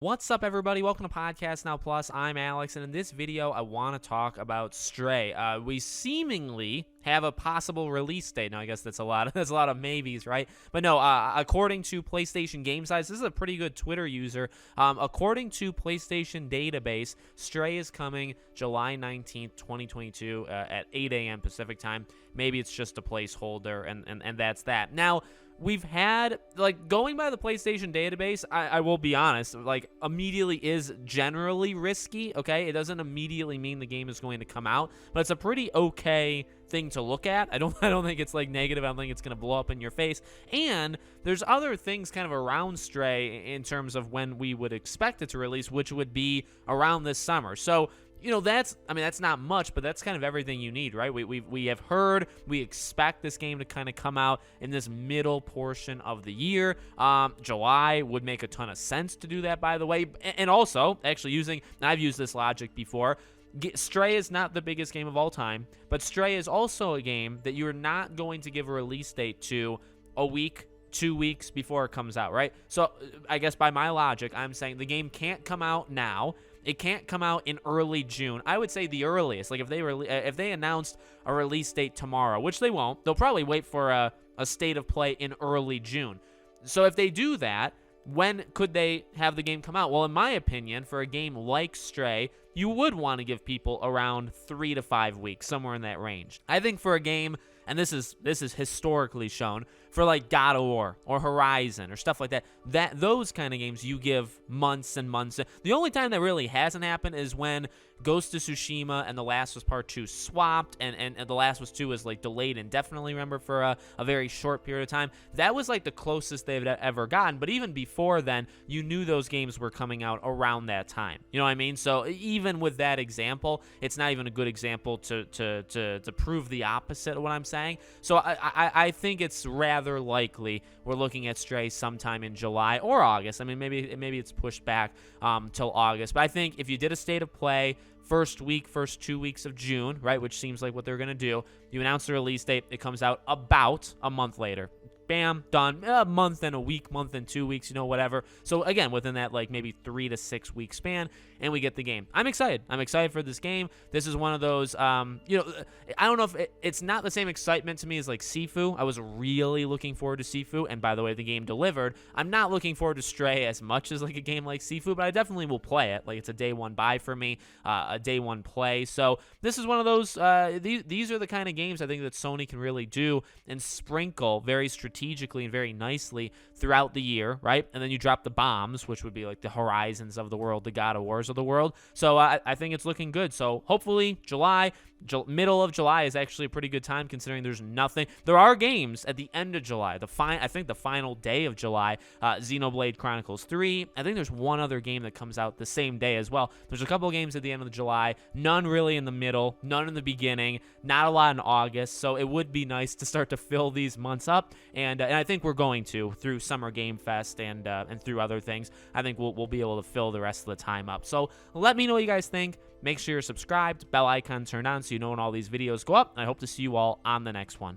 What's up, everybody? Welcome to Podcast Now Plus. I'm Alex, and in this video, I want to talk about Stray. We seemingly have a possible release date. Now, I guess that's a lot of maybes, right? But no, according to PlayStation Game Size, this is a pretty good Twitter user. According to PlayStation Database, Stray is coming July 19th, 2022 at 8 a.m. Pacific time. Maybe it's just a placeholder, and that's that. Now, we've had, going by the PlayStation database, I will be honest, immediately is generally risky, okay? It doesn't immediately mean the game is going to come out, but it's a pretty okay thing to look at. I don't think it's, negative. I don't think it's going to blow up in your face. And there's other things kind of around Stray in terms of when we would expect it to release, which would be around this summer. So, that's not much, but that's kind of everything you need, right? We have heard, we expect this game to kind of come out in this middle portion of the year. July would make a ton of sense to do that, by the way. And also, actually I've used this logic before. Stray is not the biggest game of all time, but Stray is also a game that you're not going to give a release date to a week, 2 weeks before it comes out, right? So I guess by my logic, I'm saying the game can't come out now. It can't come out in early June. I would say the earliest, if they announced a release date tomorrow, which they won't, they'll probably wait for a state of play in early June. So if they do that, when could they have the game come out? Well, in my opinion, for a game like Stray, you would want to give people around 3 to 5 weeks, somewhere in that range. I think for a game, and this is historically shown, for God of War or Horizon or stuff like that, those kind of games you give months and months. The only time that really hasn't happened is when Ghost of Tsushima and The Last of Us Part 2 swapped, and The Last of Us 2 was delayed indefinitely, remember, for a very short period of time. That was the closest they've ever gotten, but even before then, you knew those games were coming out around that time. You know what I mean? So even with that example, it's not even a good example to prove the opposite of what I'm saying. So I think it's rather likely we're looking at Stray sometime in July or August. I mean, maybe it's pushed back till August. But I think if you did a state of play first 2 weeks of June, right, which seems like what they're going to do, you announce the release date, it comes out about a month later. Bam, done. A month and a week, month and 2 weeks, whatever. So again, within that maybe 3 to 6 week span, and we get the game. I'm excited. I'm excited for this game. This is one of those, I don't know if it's not the same excitement to me as Sifu. I was really looking forward to Sifu, and by the way, the game delivered. I'm not looking forward to Stray as much as a game like Sifu, but I definitely will play it. It's a day one buy for me, a day one play. So this is one of those, these are the kind of games I think that Sony can really do and sprinkle very strategically and very nicely throughout the year, right? And then you drop the bombs, which would be the Horizons of the world, the God of Wars of the world. So I think it's looking good. So hopefully middle of July is actually a pretty good time, considering there's nothing. There are games at the end of July. I think the final day of July, Xenoblade Chronicles 3. I think there's one other game that comes out the same day as well. There's a couple of games at the end of July, none really in the middle, none in the beginning, not a lot in August. So it would be nice to start to fill these months up, and I think we're going to through Summer Game Fest and through other things. I think we'll be able to fill the rest of the time up. So let me know what you guys think. Make sure you're subscribed, bell icon turned on so you know when all these videos go up. I hope to see you all on the next one.